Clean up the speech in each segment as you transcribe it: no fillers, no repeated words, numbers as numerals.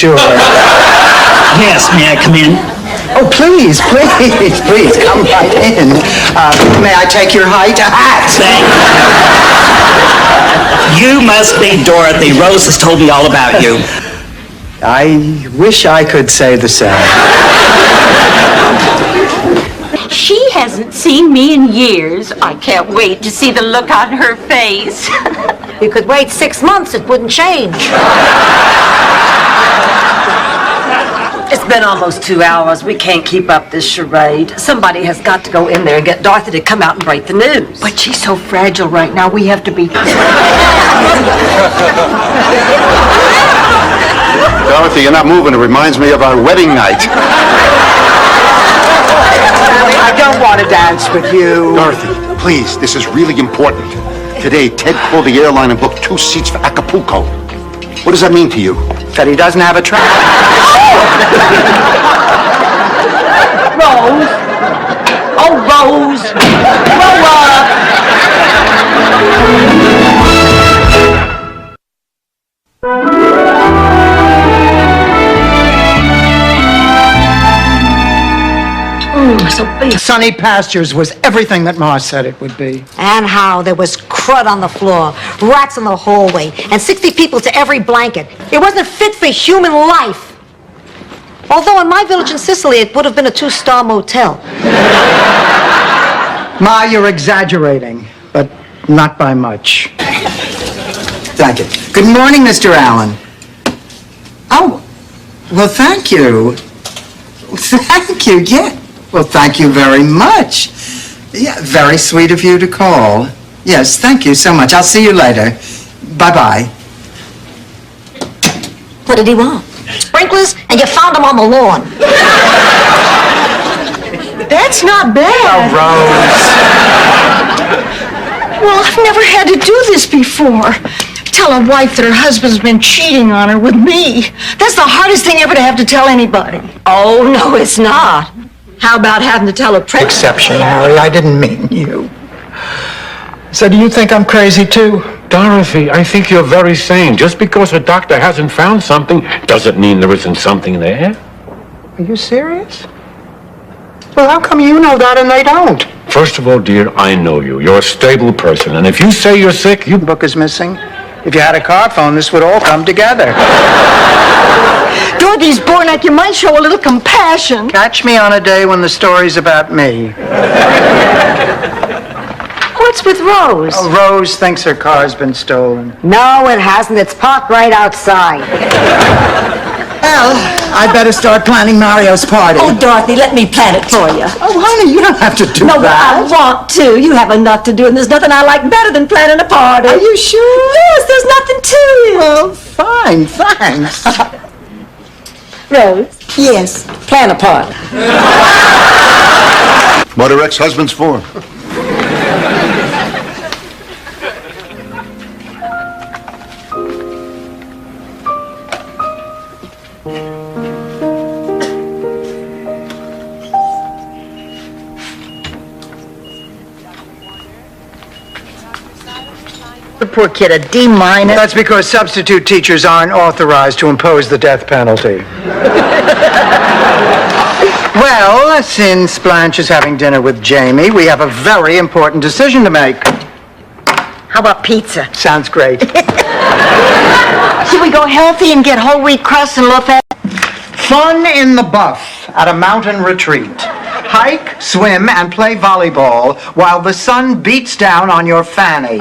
Sure. Yes, may I come in? Oh, please, come right in. May I take your height? Thank you. You must be Dorothy. Rose has told me all about you. I wish I could say the same. She hasn't seen me in years. I can't wait to see the look on her face. You could wait 6 months, it wouldn't change. It's been almost 2 hours. We can't keep up this charade. Somebody has got to go in there and get Dorothy to come out and break the news. But she's so fragile right now, we have to be... Dorothy, you're not moving. It reminds me of our wedding night. I don't want to dance with you. Dorothy, please, this is really important. Today, Ted called the airline and booked 2 seats for Acapulco. What does that mean to you? That he doesn't have a track. Rose! Oh, Rose! Grow up! So big. Sunny Pastures was everything that Ma said it would be. And how there was crud on the floor, rats in the hallway, and 60 people to every blanket. It wasn't fit for human life. Although in my village in Sicily, it would have been a 2-star motel. Ma, you're exaggerating, but not by much. Thank you. Good morning, Mr. Allen. Oh, well, thank you. Thank you, yeah. Well, thank you very much. Yeah, very sweet of you to call. Yes, thank you so much. I'll see you later. Bye-bye. What did he want? Sprinklers, and you found them on the lawn. That's not bad. Rose. Well, I've never had to do this before. Tell a wife that her husband's been cheating on her with me. That's the hardest thing ever to have to tell anybody. Oh, no, it's not. How about having to tell a pregnant... Exception, Harry. I didn't mean you. So do you think I'm crazy, too? Dorothy, I think you're very sane. Just because a doctor hasn't found something doesn't mean there isn't something there. Are you serious? Well, how come you know that and they don't? First of all, dear, I know you. You're a stable person, and if you say you're sick, The book is missing. If you had a car phone, this would all come together. Dorothy's born like you might show a little compassion. Catch me on a day when the story's about me. What's with Rose? Oh, Rose thinks her car's been stolen. No, it hasn't. It's parked right outside. Well, I better start planning Mario's party. Oh, Dorothy, let me plan it for you. Oh, honey, you don't have to do No, but I that. want to. You have enough to do, and there's nothing I like better than planning a party. Are you sure? Yes, there's nothing to it. Well, fine, thanks. Rose? Yes, plan a party. What are ex-husbands for? The poor kid, a D-. That's because substitute teachers aren't authorized to impose the death penalty. Well, since Blanche is having dinner with Jamie, we have a very important decision to make. How about pizza? Sounds great. Should we go healthy and get whole wheat crust and low-fat? Fun in the buff at a mountain retreat. Hike, swim, and play volleyball while the sun beats down on your fanny.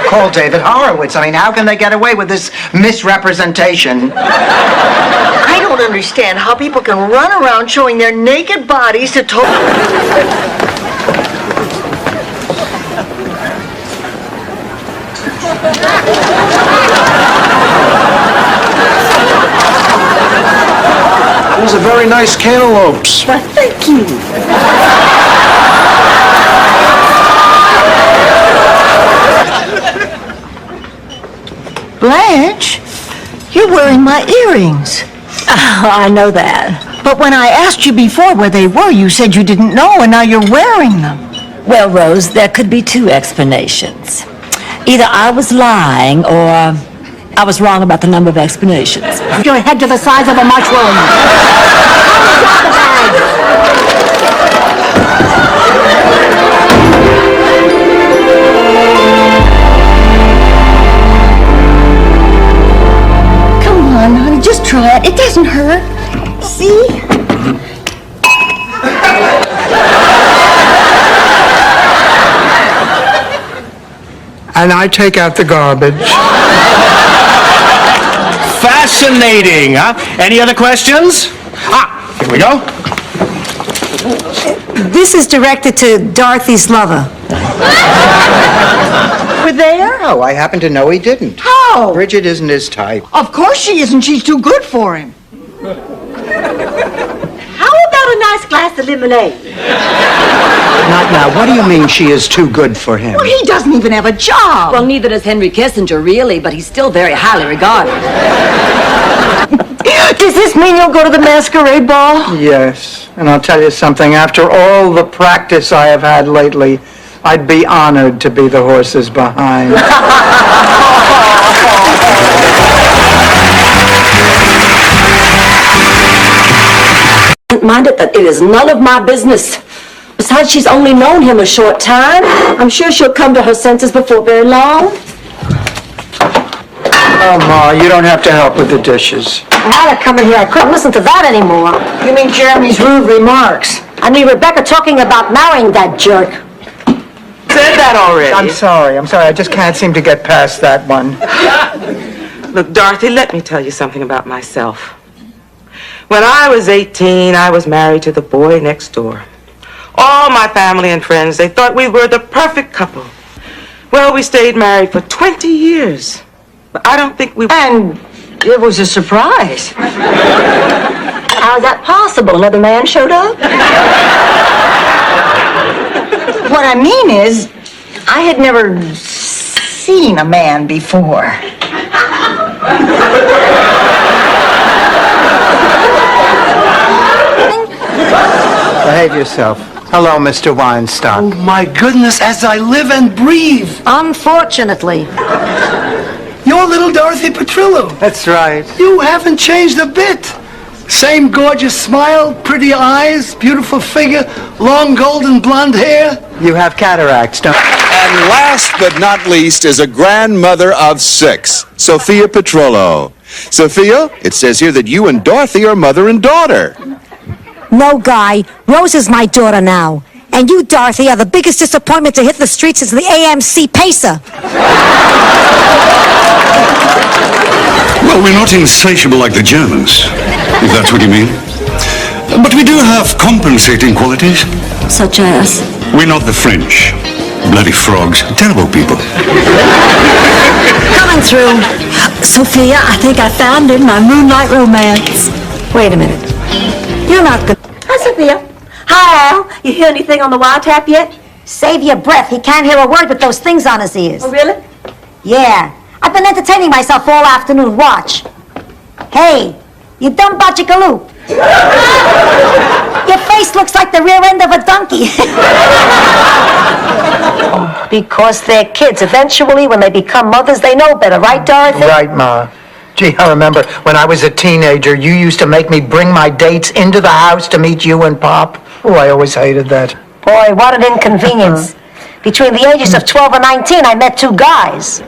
Call David Horowitz. I mean, how can they get away with this misrepresentation? I don't understand how people can run around showing their naked bodies to Those are very nice cantaloupes. Thank you. Blanche, you're wearing my earrings. I know that. But when I asked you before where they were, you said you didn't know, and now you're wearing them. Well, Rose, there could be 2 explanations. Either I was lying or I was wrong about the number of explanations. Your head to the size of a mushroom. Come on, honey, just try it. It doesn't hurt. See? And I take out the garbage. Fascinating, huh? Any other questions? Here we go. This is directed to Dorothy's lover. We're there? Oh, I happen to know he didn't. How? Bridget isn't his type. Of course she isn't. She's too good for him. How about a nice glass of lemonade? Not now. What do you mean she is too good for him? Well, he doesn't even have a job. Well, neither does Henry Kissinger, really, but he's still very highly regarded. Does this mean you'll go to the masquerade ball? Yes. And I'll tell you something. After all the practice I have had lately, I'd be honored to be the horses behind. Mind it that it is none of my business. Besides, she's only known him a short time. I'm sure she'll come to her senses before very long. Oh, Ma, you don't have to help with the dishes. I had to come in here. I couldn't listen to that anymore. You mean Jeremy's rude remarks? I mean, Rebecca talking about marrying that jerk. Said that already. I'm sorry. I just can't seem to get past that one. Look, Dorothy, let me tell you something about myself. When I was 18, I was married to the boy next door. All my family and friends, they thought we were the perfect couple. Well, we stayed married for 20 years. But I don't think we... And it was a surprise. How's that possible? Another man showed up? What I mean is, I had never seen a man before. Behave yourself. Hello, Mr. Weinstock. Oh, my goodness, as I live and breathe. Unfortunately. You're little Dorothy Petrillo. That's right. You haven't changed a bit. Same gorgeous smile, pretty eyes, beautiful figure, long golden blonde hair. You have cataracts, don't you? And last but not least is a grandmother of 6, Sophia Petrillo. Sophia, it says here that you and Dorothy are mother and daughter. No, Guy. Rose is my daughter now. And you, Dorothy, are the biggest disappointment to hit the streets since the AMC Pacer. Well, we're not insatiable like the Germans, if that's what you mean. But we do have compensating qualities. Such as? We're not the French. Bloody frogs. Terrible people. Coming through. Sophia, I think I found in my moonlight romance. Wait a minute. You're not good. Hi, Sophia. Hi, Al. You hear anything on the wiretap yet? Save your breath. He can't hear a word with those things on his ears. Oh, really? Yeah. I've been entertaining myself all afternoon. Watch. Hey, you dumb bachicaloop. Your face looks like the rear end of a donkey. Because they're kids. Eventually, when they become mothers, they know better. Right, Dorothy? Right, Ma. Gee, I remember when I was a teenager, you used to make me bring my dates into the house to meet you and Pop. Oh, I always hated that. Boy, what an inconvenience. Between the ages of 12 and 19, I met 2 guys.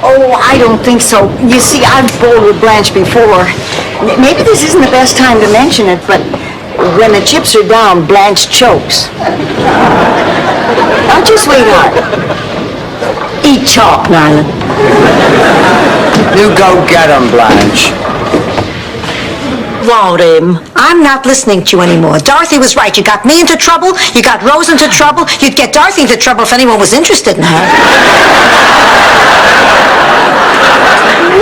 Oh, I don't think so. You see, I've bowled with Blanche before. Maybe this isn't the best time to mention it, but when the chips are down, Blanche chokes. Now just wait on. Eat chalk, Nyland. You go get him, Blanche. Want him. I'm not listening to you anymore. Dorothy was right. You got me into trouble. You got Rose into trouble. You'd get Dorothy into trouble if anyone was interested in her.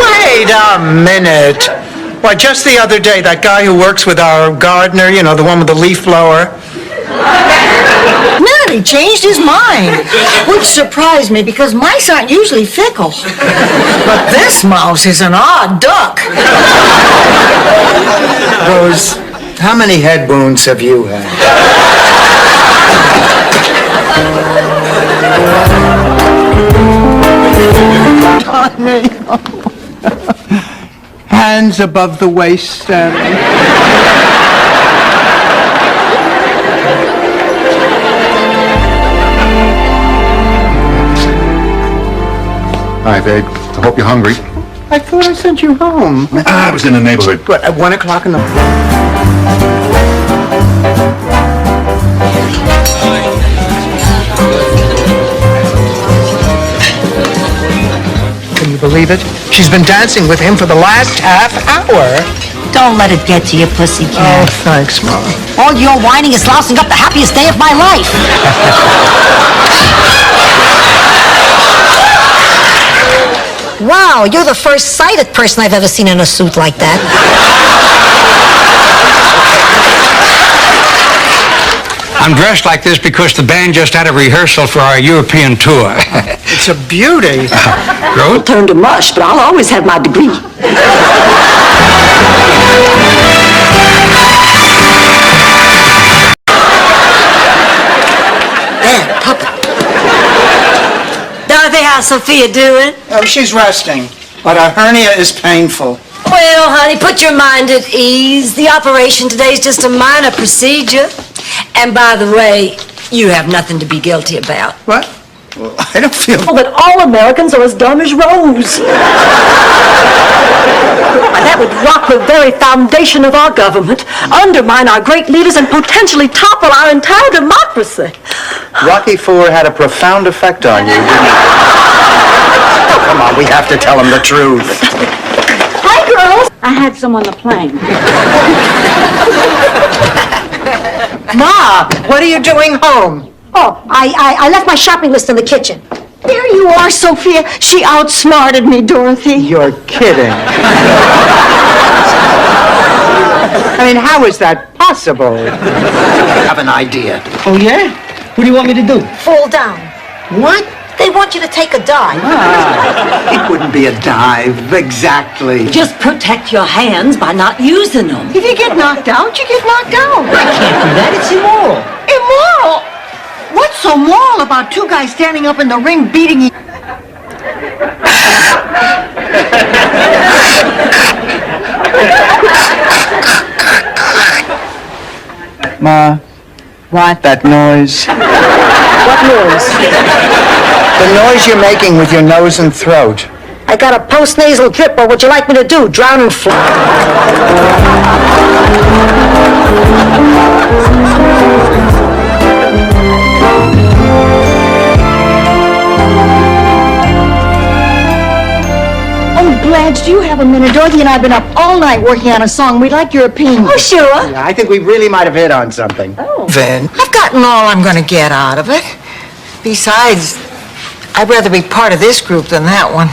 Wait a minute. Why, just the other day, that guy who works with our gardener, you know, the one with the leaf blower. No, he changed his mind, which surprised me because mice aren't usually fickle. But this mouse is an odd duck. Rose, how many head wounds have you had? Honey. Hands above the waist, Stanley. Hi, babe. I hope you're hungry. I thought I sent you home. I was in the neighborhood. What, at 1 o'clock in the... Can you believe it? She's been dancing with him for the last half hour. Don't let it get to you, pussycat. Oh, thanks, Mom. All your whining is lousing up the happiest day of my life. Wow, you're the first sighted person I've ever seen in a suit like that. I'm dressed like this because the band just had a rehearsal for our European tour. It's a beauty. Grote? Turn to mush, but I'll always have my degree. There, puppet. Dorothy, how's Sophia doing? Oh, she's resting, but her hernia is painful. Well, honey, put your mind at ease. The operation today is just a minor procedure. And by the way, you have nothing to be guilty about. What? Well, I don't feel... That all Americans are as dumb as Rose. That would rock the very foundation of our government, undermine our great leaders, and potentially topple our entire democracy. Rocky IV had a profound effect on you, didn't it? Oh, come on, we have to tell him the truth. Hi, girls. I had some on the plane. Ma, what are you doing home? Oh, I left my shopping list in the kitchen. There you are, Sophia. She outsmarted me, Dorothy. You're kidding. I mean, how is that possible? I have an idea. Oh, yeah? What do you want me to do? Fall down. What? They want you to take a dive. It wouldn't be a dive, exactly. Just protect your hands by not using them. If you get knocked out, you get knocked out. I can't do that. It's immoral. Immoral? What's so moral about two guys standing up in the ring beating each Ma, what? That noise. What noise? The noise you're making with your nose and throat. I got a post-nasal drip. What would you like me to do? Drown and fly? Blanche, do you have a minute? Dorothy and I have been up all night working on a song. We'd like your opinion. Oh, sure. Yeah, I think we really might have hit on something. Oh. Vin? I've gotten all I'm going to get out of it. Besides, I'd rather be part of this group than that one.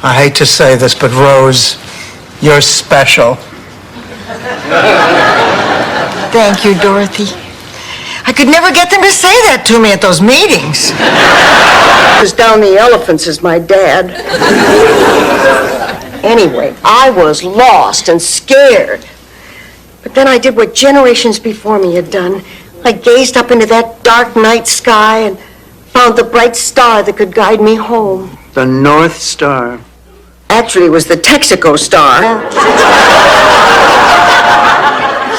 I hate to say this, but Rose, you're special. Thank you, Dorothy. I could never get them to say that to me at those meetings. Was down the elephants as my dad. Anyway, I was lost and scared. But then I did what generations before me had done. I gazed up into that dark night sky and found the bright star that could guide me home. The North Star. Actually, it was the Texaco Star.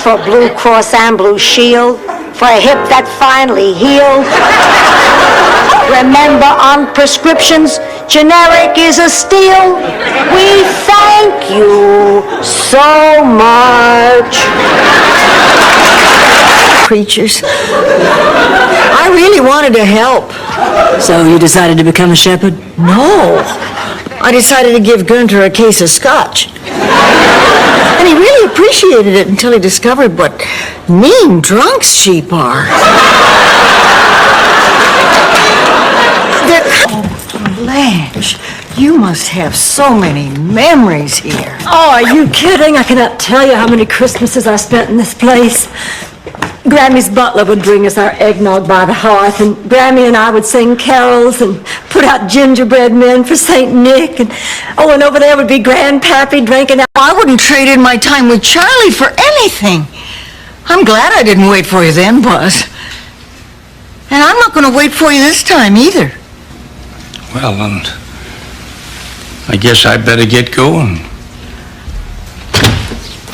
For Blue Cross and Blue Shield, for a hip that finally healed. Remember, on prescriptions, generic is a steal. We thank you so much. Creatures. I really wanted to help. So you decided to become a shepherd? No. I decided to give Gunter a case of scotch. And he really appreciated it until he discovered what mean drunks sheep are. Blanche, you must have so many memories here. Oh, are you kidding? I cannot tell you how many Christmases I spent in this place. Grammy's butler would bring us our eggnog by the hearth, and Grammy and I would sing carols and put out gingerbread men for St. Nick, and over there would be Grandpappy drinking out. I wouldn't trade in my time with Charlie for anything. I'm glad I didn't wait for you then, Buzz. And I'm not going to wait for you this time either. Well, I guess I better get going.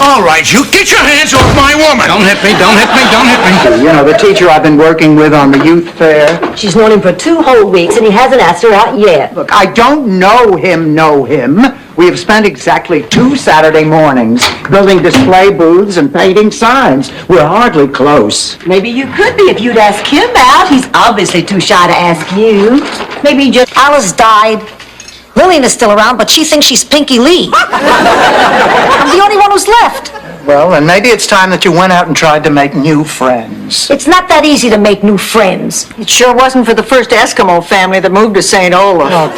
All right, you get your hands off my woman! Don't hit me, don't hit me, don't hit me. You know, the teacher I've been working with on the youth fair. She's known him for 2 whole weeks, and he hasn't asked her out yet. Look, I don't know him. We have spent exactly 2 Saturday mornings building display booths and painting signs. We're hardly close. Maybe you could be if you'd ask him out. He's obviously too shy to ask you. Maybe just Alice died. Lillian is still around, but she thinks she's Pinky Lee. I'm the only one who's left. Well, then maybe it's time that you went out and tried to make new friends. It's not that easy to make new friends. It sure wasn't for the first Eskimo family that moved to St. Olaf.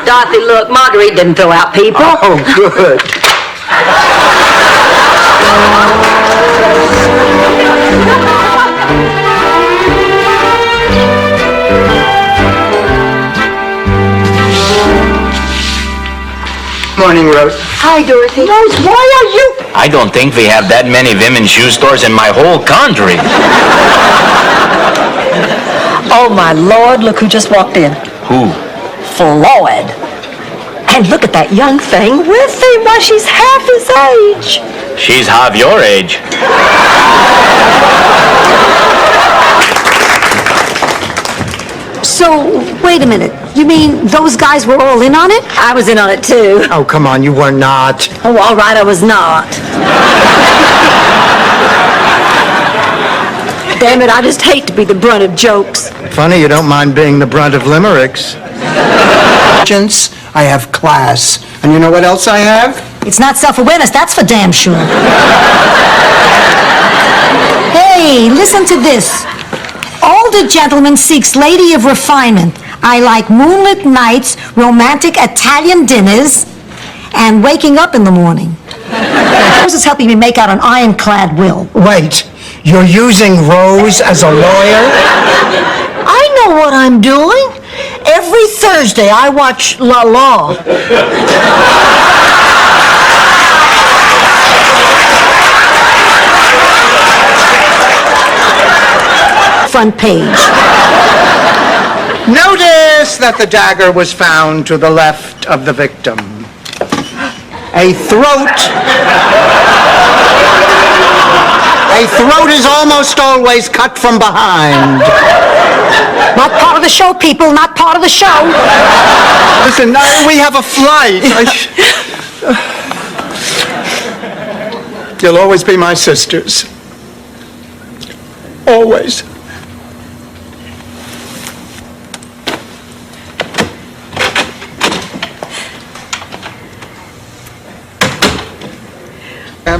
Dorothy, look, Marguerite didn't throw out people. Oh, good. Morning, Rose. Hi, Dorothy. Rose, why are you... I don't think we have that many women's shoe stores in my whole country. Oh, my Lord, look who just walked in. Who? Floyd. And look at that young thing with him. Why, she's half his age. She's half your age. So, wait a minute. You mean those guys were all in on it? I was in on it, too. Oh, come on, you were not. Oh, all right, I was not. Damn it, I just hate to be the brunt of jokes. Funny you don't mind being the brunt of limericks. I have class. And you know what else I have? It's not self-awareness, that's for damn sure. Hey, listen to this. Older gentleman seeks lady of refinement. I like moonlit nights, romantic Italian dinners, and waking up in the morning. Rose is helping me make out an ironclad will. Wait, you're using Rose as a lawyer? I know what I'm doing. Every Thursday, I watch La La. Front page. Notice that the dagger was found to the left of the victim. A throat is almost always cut from behind. Not part of the show, people, not part of the show. Listen, we have a flight. You'll always be my sisters. Always.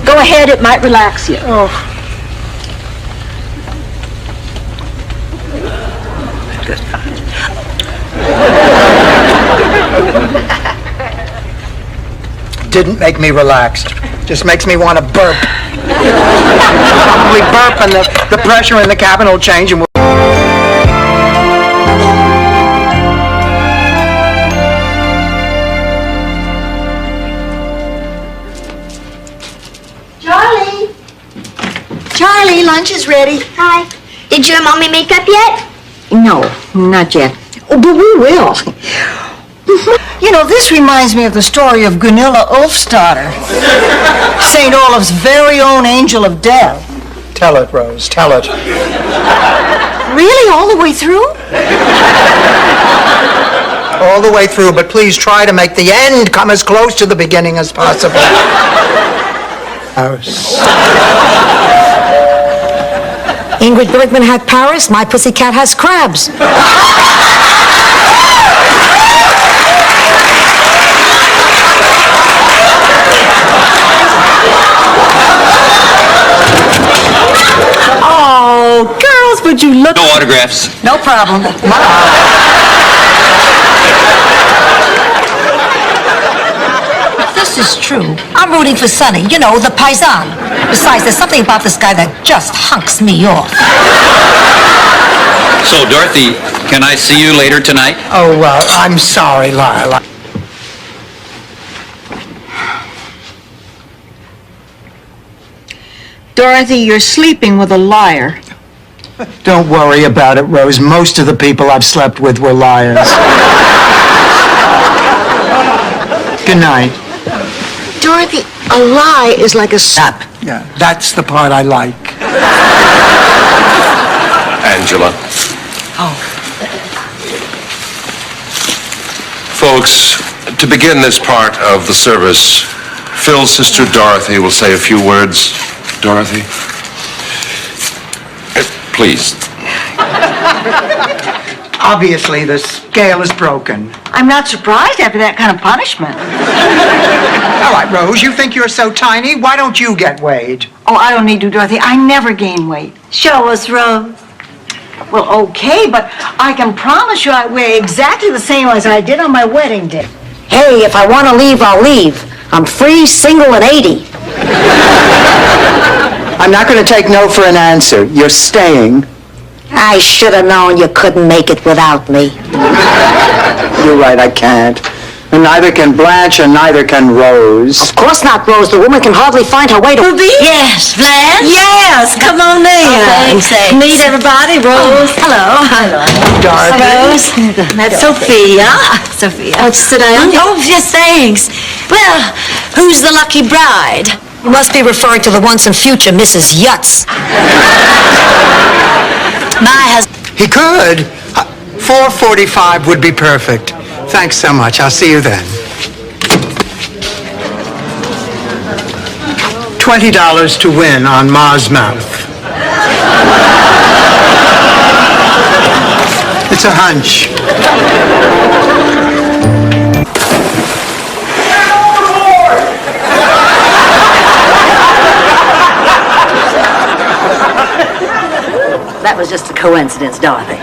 Go ahead, it might relax you. Oh. Didn't make me relaxed. Just makes me want to burp. Probably burp and the pressure in the cabin will change and we'll... Charlie, lunch is ready. Hi. Did you and Mommy make up yet? No, not yet. Oh, but we will. You know, this reminds me of the story of Gunilla Ulfsdotter, St. Olaf's very own angel of death. Tell it, Rose, tell it. Really, all the way through? All the way through, but please try to make the end come as close to the beginning as possible. Ingrid Bergman had Paris, my pussycat has crabs. Oh, girls, would you look... No autographs. No problem. This is true. I'm rooting for Sonny, you know, the paisan. Besides, there's something about this guy that just hunks me off. So, Dorothy, can I see you later tonight? Oh, I'm sorry, Lila. Dorothy, you're sleeping with a liar. Don't worry about it, Rose. Most of the people I've slept with were liars. Good night. Dorothy, a lie is like a sap. Yeah, that's the part I like. Angela. Folks, to begin this part of the service, Phil's sister Dorothy will say a few words. Dorothy? Please. Obviously, the scale is broken. I'm not surprised after that kind of punishment. All right, Rose, you think you're so tiny? Why don't you get weighed? Oh, I don't need to, Dorothy. I never gain weight. Show us, Rose. Well, okay, but I can promise you I weigh exactly the same as I did on my wedding day. Hey, if I want to leave, I'll leave. I'm free, single, and 80. I'm not going to take no for an answer. You're staying. I should have known you couldn't make it without me. You're right, I can't. And neither can Blanche and neither can Rose. Of course not, Rose. The woman can hardly find her way to... Ruby? Yes, Blanche? Yes, come on in. Thanks. Meet everybody, Rose. Hello. Hello. Dorothy. Rose. That's Sophia. Sophia. Oh, sit down. Oh, yes, thanks. Well, who's the lucky bride? You must be referring to the once and future Mrs. Yutz. My husband. He could. 4:45 would be perfect. Thanks so much. I'll see you then. $20 to win on Ma's mouth. It's a hunch. That was just a coincidence, Dorothy.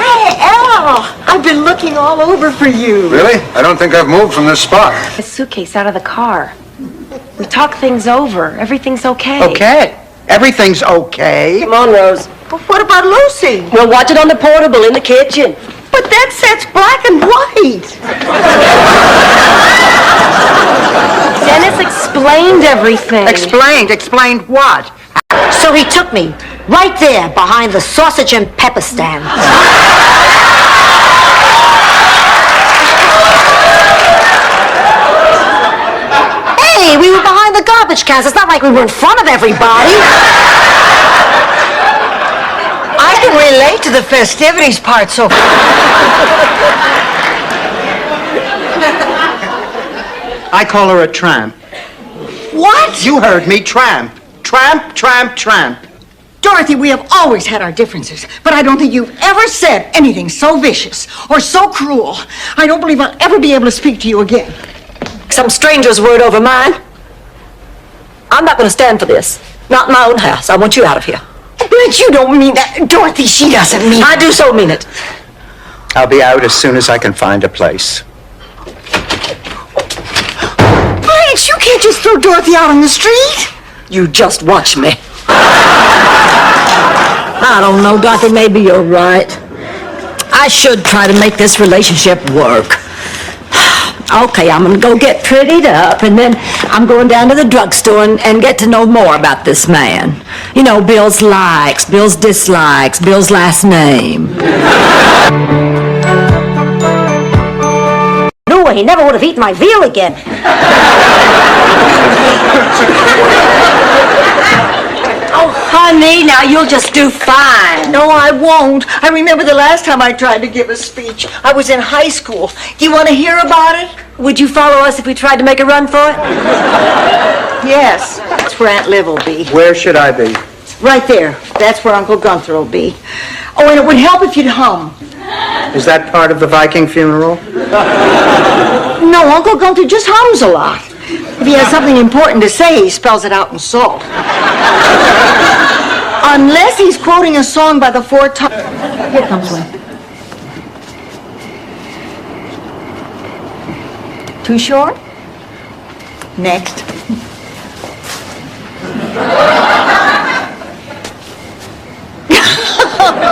Hey, Al! I've been looking all over for you. Really? I don't think I've moved from this spot. A suitcase out of the car. We talked things over. Everything's okay. Okay. Everything's okay. Come on, Rose. But what about Lucy? We'll watch it on the portable in the kitchen. But that set's black and white. Dennis explained everything. Explained what? So he took me right there behind the sausage and pepper stand. Hey, we were behind the garbage cans. It's not like we were in front of everybody. I can relate to the festivities part, so... I call her a tramp. What? You heard me, tramp. Tramp, tramp, tramp. Dorothy, we have always had our differences, but I don't think you've ever said anything so vicious or so cruel. I don't believe I'll ever be able to speak to you again. Some stranger's word over mine. I'm not going to stand for this. Not in my own house. I want you out of here. But you don't mean that. Dorothy, she doesn't mean I do so mean it. I'll be out as soon as I can find a place. Blanche, you can't just throw Dorothy out on the street. You just watch me. I don't know, Dorothy, maybe you're right. I should try to make this relationship work. Okay, I'm gonna go get prettied up, and then I'm going down to the drugstore and get to know more about this man. You know, Bill's likes, Bill's dislikes, Bill's last name. No, he never would have eaten my veal again. Oh, honey, now you'll just do fine. No, I won't. I remember the last time I tried to give a speech. I was in high school. Do you want to hear about it? Would you follow us if we tried to make a run for it? Yes, that's where Aunt Liv will be. Where should I be? Right there. That's where Uncle Gunther will be. Oh, and it would help if you'd hum. Is that part of the Viking funeral? No, Uncle Gunther just hums a lot. If he has something important to say, he spells it out in salt. Unless he's quoting a song by the Four Tops. Here comes one. Too short? Next.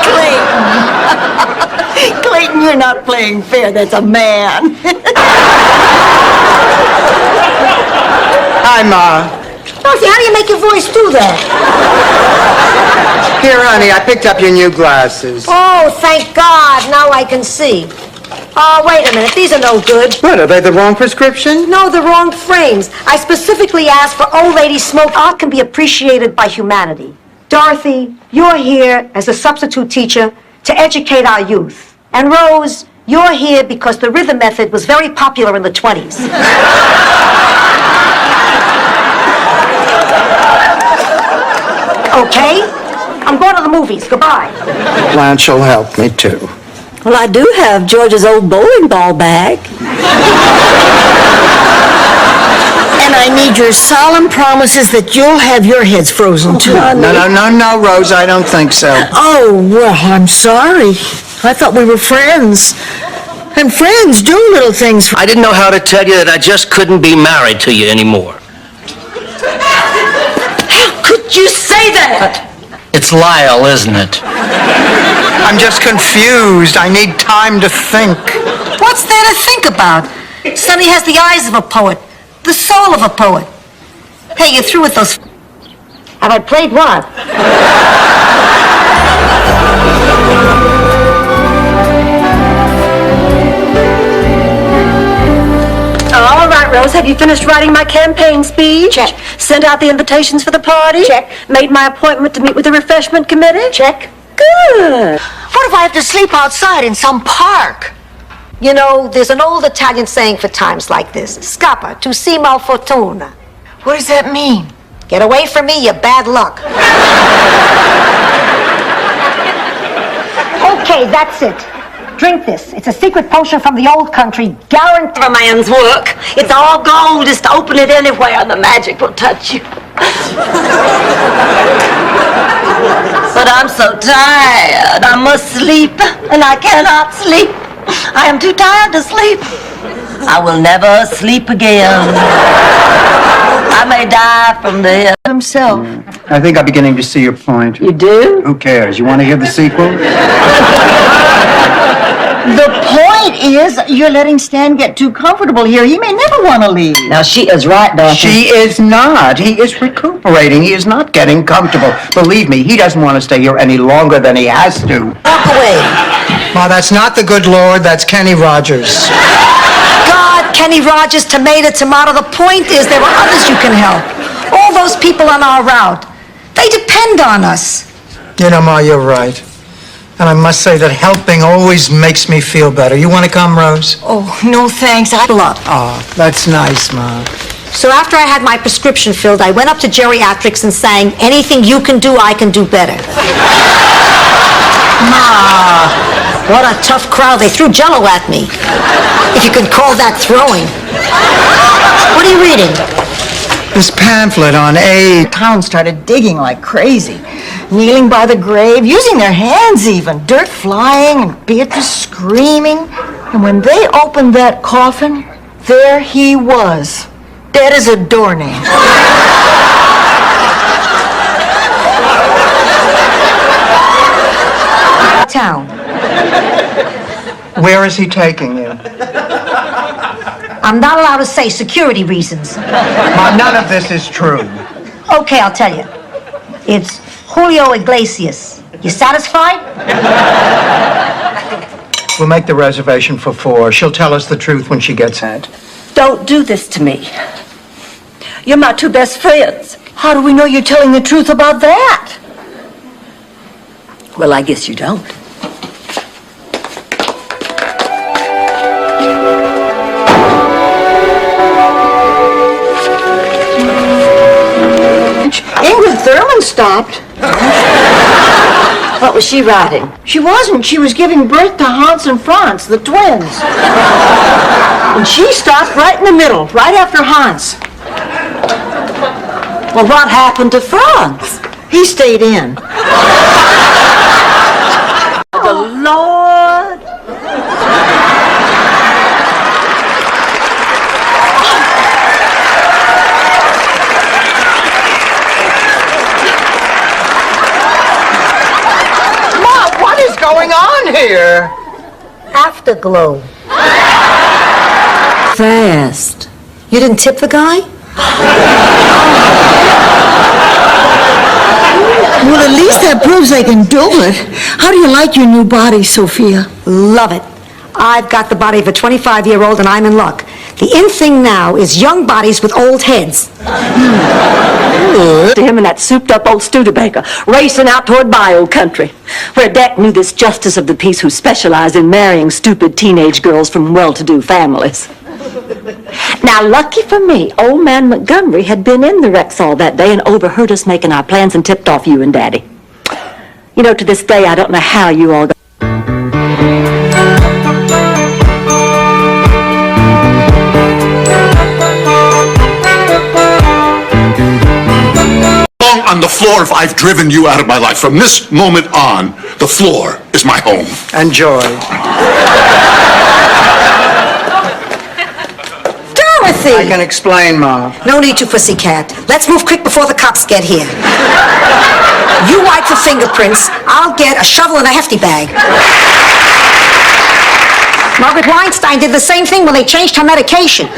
Clayton. Clayton, you're not playing fair. That's a man. Hi, Ma. Dorothy, how do you make your voice do that? Here, honey, I picked up your new glasses. Oh, thank God. Now I can see. Oh, wait a minute. These are no good. What, are they the wrong prescription? No, the wrong frames. I specifically asked for old lady smoke. Art can be appreciated by humanity. Dorothy, you're here as a substitute teacher to educate our youth. And Rose, you're here because the rhythm method was very popular in the 20s. Okay? I'm going to the movies. Goodbye. Blanche will help me, too. Well, I do have George's old bowling ball bag. And I need your solemn promises that you'll have your heads frozen, too. No, Rose, I don't think so. Oh, well, I'm sorry. I thought we were friends. And friends do little things for... I didn't know how to tell you that I just couldn't be married to you anymore. How could you say that? It's Lyle, isn't it? I'm just confused. I need time to think. What's there to think about? Sonny has the eyes of a poet, the soul of a poet. Hey, you're through with those... Have I played what? All right, Rose, have you finished writing my campaign speech? Check. Sent out the invitations for the party? Check. Made my appointment to meet with the refreshment committee? Check. Good. What if I have to sleep outside in some park? You know, there's an old Italian saying for times like this. Scappa, tu sei malfortuna. What does that mean? Get away from me, you're bad luck. Okay, that's it. Drink this. It's a secret potion from the old country, guaranteed. For a man's work. It's all gold. Just open it anywhere and the magic will touch you. But I'm so tired. I must sleep, and I cannot sleep. I am too tired to sleep. I will never sleep again. I may die from this. Himself. I think I'm beginning to see your point. You do? Who cares? You want to hear the sequel? The point is, you're letting Stan get too comfortable here. He may never want to leave. Now, she is right, Dorothy. She is not. He is recuperating. He is not getting comfortable. Believe me, he doesn't want to stay here any longer than he has to. Walk away. Ma, that's not the good Lord. That's Kenny Rogers. God, Kenny Rogers, tomato. The point is there are others you can help. All those people on our route, they depend on us. You know, Ma, you're right. And I must say that helping always makes me feel better. You want to come, Rose? Oh, no thanks. I'd love. Oh, that's nice, Ma. So after I had my prescription filled, I went up to geriatrics and sang, anything you can do, I can do better. Ma, what a tough crowd. They threw Jell-O at me. If you can call that throwing. What are you reading? This pamphlet on AIDS. The town started digging like crazy. Kneeling by the grave, using their hands even. Dirt flying and Beatrice screaming. And when they opened that coffin, there he was. Dead as a doornail. Town. Where is he taking you? I'm not allowed to say security reasons. Ma, none of this is true. Okay, I'll tell you. It's Julio Iglesias. You satisfied? We'll make the reservation for 4. She'll tell us the truth when she gets it. Don't do this to me. You're my two best friends. How do we know you're telling the truth about that? Well, I guess you don't. Ingrid Thurman stopped. What was she writing? She wasn't. She was giving birth to Hans and Franz, the twins. And she stopped right in the middle, right after Hans. Well, what happened to Franz? He stayed in. The Lord. Going on here? Afterglow. Fast. You didn't tip the guy? Well, at least that proves they can do it. How do you like your new body, Sophia? Love it. I've got the body of a 25-year-old and I'm in luck. The in thing now is young bodies with old heads. To him and that souped-up old Studebaker, racing out toward bio country, where Deck knew this justice of the peace who specialized in marrying stupid teenage girls from well-to-do families. Now, lucky for me, old man Montgomery had been in the Rexall that day and overheard us making our plans and tipped off you and Daddy. You know, to this day, I don't know how you all got... On the floor if I've driven you out of my life. From this moment on, the floor is my home. Enjoy. Dorothy! I can explain, Ma. No need to, pussycat. Let's move quick before the cops get here. You wipe for fingerprints. I'll get a shovel and a hefty bag. Margaret Weinstein did the same thing when they changed her medication.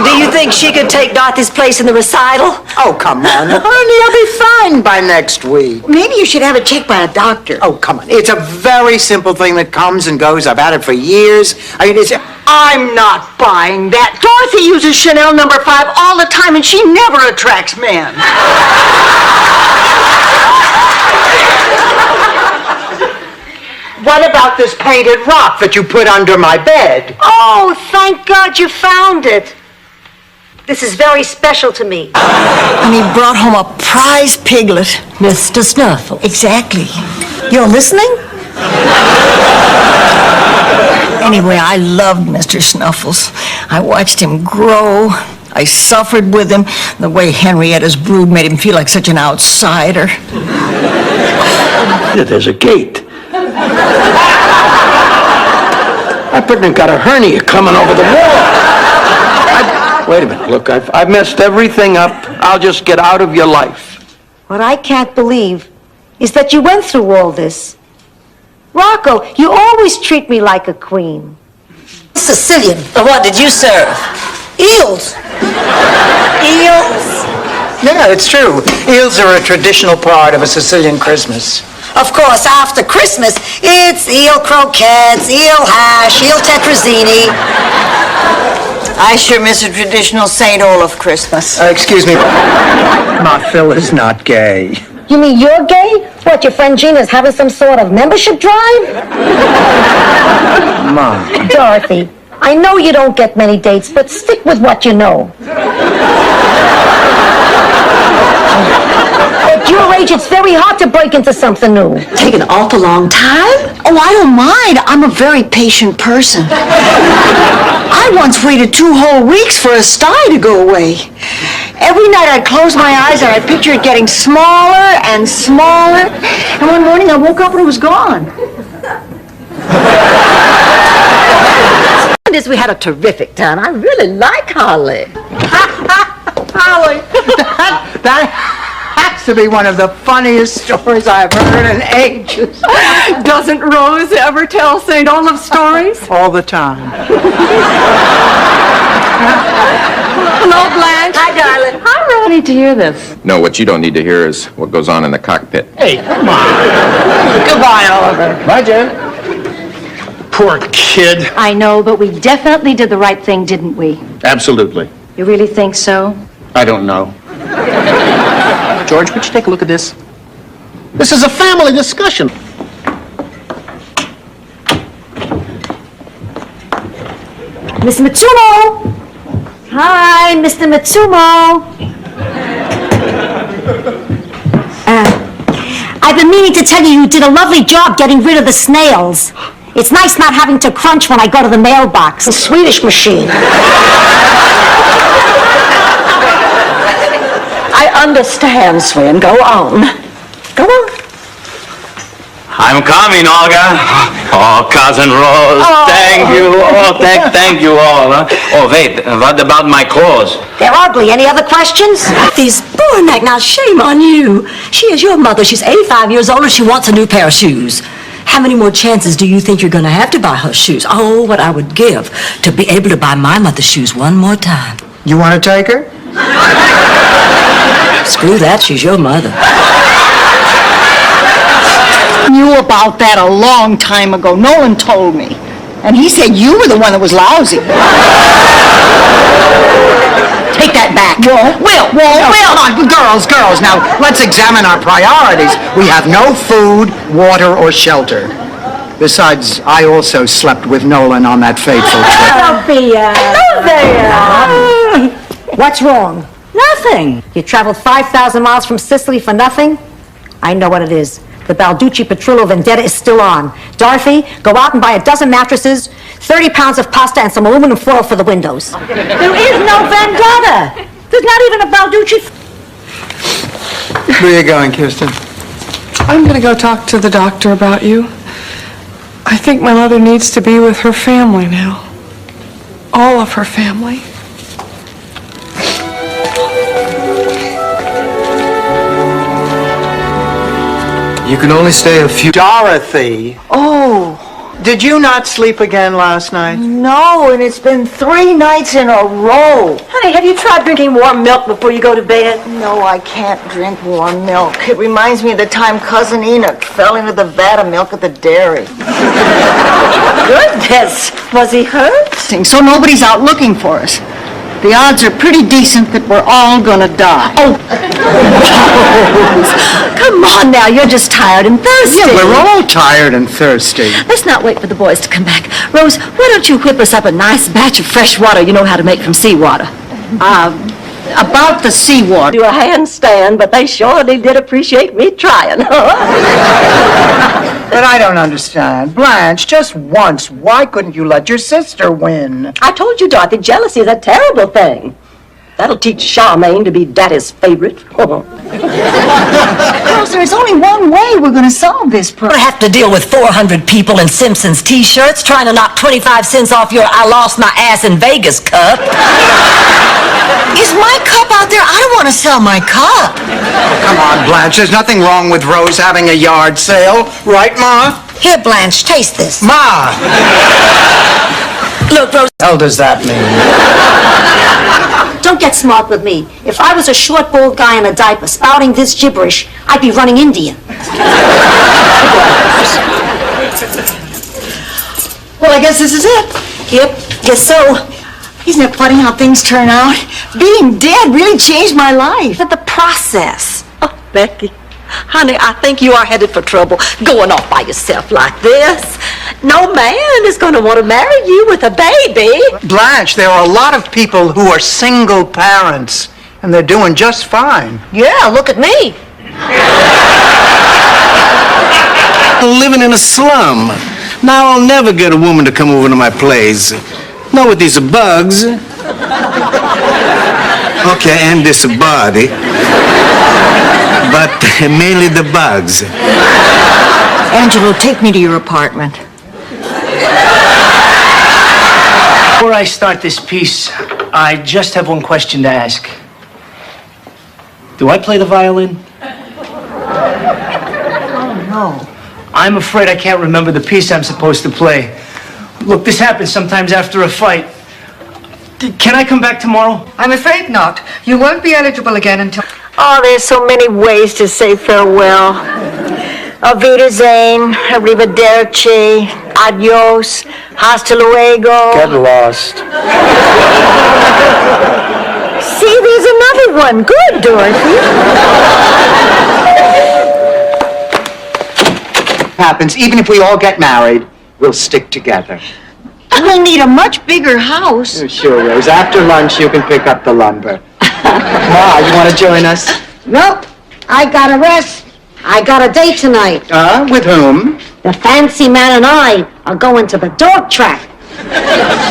Do you think she could take Dorothy's place in the recital? Oh, come on, honey, I'll be fine by next week. Maybe you should have it checked by a doctor. Oh, come on. It's a very simple thing that comes and goes. I've had it for years. I mean, I'm not buying that. Dorothy uses Chanel No. 5 all the time, and she never attracts men. What about this painted rock that you put under my bed? Oh, thank God you found it. This is very special to me. And he brought home a prize piglet. Mr. Snuffles. Exactly. You're listening? Anyway, I loved Mr. Snuffles. I watched him grow. I suffered with him. The way Henrietta's brood made him feel like such an outsider. There's a gate. I pretty much got a hernia coming over the wall. Wait a minute, look, I've messed everything up. I'll just get out of your life. What I can't believe is that you went through all this. Rocco, you always treat me like a queen. Sicilian. What did you serve? Eels. Eels? Yeah, it's true. Eels are a traditional part of a Sicilian Christmas. Of course, after Christmas, it's eel croquettes, eel hash, eel tetrazzini. I sure miss a traditional St. Olaf Christmas. Excuse me. Ma, Phil is not gay. You mean you're gay? What, your friend Gina's having some sort of membership drive? Ma. Dorothy, I know you don't get many dates, but stick with what you know. At your age, it's very hard to break into something new. Take an awful long time? Oh, I don't mind. I'm a very patient person. I once waited 2 whole weeks for a sty to go away. Every night I'd close my eyes and I'd picture it getting smaller and smaller. And one morning I woke up and it was gone. We had a terrific time. I really like Holly. Holly, that has to be one of the funniest stories I've heard in ages. Doesn't Rose ever tell St. Olaf stories? All the time. Hello, Blanche. Hi, darling. I'm ready to hear this. No, what you don't need to hear is what goes on in the cockpit. Hey, come on. Goodbye, Oliver. Bye, Jen. Poor kid. I know, but we definitely did the right thing, didn't we? Absolutely. You really think so? I don't know. George, would you take a look at this? This is a family discussion. Miss Matsumo! Hi, Mr. Matsumo! I've been meaning to tell you did a lovely job getting rid of the snails. It's nice not having to crunch when I go to the mailbox. A Swedish machine. I understand, Sven. Go on. Go on. I'm coming, Olga. Oh, Cousin Rose, thank you. Oh, thank you all. Huh? Oh, wait, what about my clothes? They're ugly. Any other questions? This Bornak, now shame on you. She is your mother. She's 85 years old and she wants a new pair of shoes. How many more chances do you think you're going to have to buy her shoes? Oh, what I would give to be able to buy my mother's shoes one more time. You want to take her? Screw that, she's your mother. Knew about that a long time ago. Nolan told me. And he said you were the one that was lousy. Take that back. Will, come on, girls, now, let's examine our priorities. We have no food, water, or shelter. Besides, I also slept with Nolan on that fateful trip. Sophia! What's wrong? Nothing. You traveled 5,000 miles from Sicily for nothing? I know what it is. The Balducci-Petrillo vendetta is still on. Dorothy, go out and buy a dozen mattresses, 30 pounds of pasta, and some aluminum foil for the windows. There is no vendetta. There's not even a Balducci... Where are you going, Kirsten? I'm going to go talk to the doctor about you. I think my mother needs to be with her family now. All of her family. You can only stay a few... Dorothy! Oh. Did you not sleep again last night? No, and it's been 3 nights in a row. Honey, have you tried drinking warm milk before you go to bed? No, I can't drink warm milk. It reminds me of the time Cousin Enoch fell into the vat of milk at the dairy. Goodness, was he hurt? So nobody's out looking for us. The odds are pretty decent that we're all gonna die. Oh, come on now, you're just tired and thirsty. Yeah, we're all tired and thirsty. Let's not wait for the boys to come back. Rose, why don't you whip us up a nice batch of fresh water you know how to make from seawater? About the seawater. Do a handstand, but they surely did appreciate me trying. But I don't understand. Blanche, just once, why couldn't you let your sister win? I told you, Dorothy, jealousy is a terrible thing. That'll teach Charmaine to be Daddy's favorite. Girls, there's only one way we're gonna solve this problem. I have to deal with 400 people in Simpsons t-shirts trying to knock 25 cents off your I lost my ass in Vegas cup. Is my cup out there? I don't want to sell my cup. Come on, Blanche, there's nothing wrong with Rose having a yard sale. Right, Ma? Here, Blanche, taste this. Ma! Look, Rose. What the hell does that mean? Don't get smart with me. If I was a short, bald guy in a diaper spouting this gibberish, I'd be running Indian. Well, I guess this is it. Yep, guess so. Isn't it funny how things turn out? Being dead really changed my life. But the process. Oh, Becky, honey, I think you are headed for trouble going off by yourself like this. No man is going to want to marry you with a baby. Blanche, there are a lot of people who are single parents, and they're doing just fine. Yeah, look at me. Living in a slum. Now I'll never get a woman to come over to my place. Not with these bugs. Okay, and this body. But mainly the bugs. Angelo, take me to your apartment. Before I start this piece, I just have one question to ask. Do I play the violin? Oh, no. I'm afraid I can't remember the piece I'm supposed to play. Look, this happens sometimes after a fight. Can I come back tomorrow? I'm afraid not. You won't be eligible again until... Oh, there's so many ways to say farewell. Auf Wiedersehen, arrivederci, adios, hasta luego. Get lost. See, there's another one. Good, Dorothy. Happens, even if we all get married, we'll stick together. We'll need a much bigger house. Sure, Rose. After lunch, you can pick up the lumber. Ma, you want to join us? Nope, I gotta rest. I got a date tonight. With whom? The fancy man and I are going to the dog track.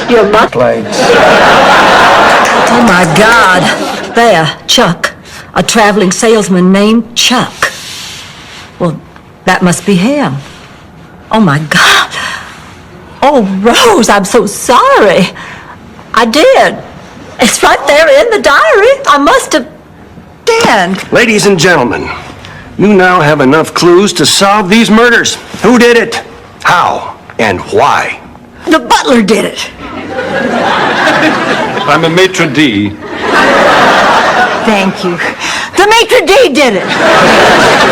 Your legs. Oh, my God. There, Chuck. A traveling salesman named Chuck. Well, that must be him. Oh, my God. Oh, Rose, I'm so sorry. I did. It's right there in the diary. I must have... Dan. Ladies and gentlemen, You now have enough clues to solve these murders. Who did it? How? And why? The butler did it. I'm a maitre d'. Thank you. The maitre d' did it.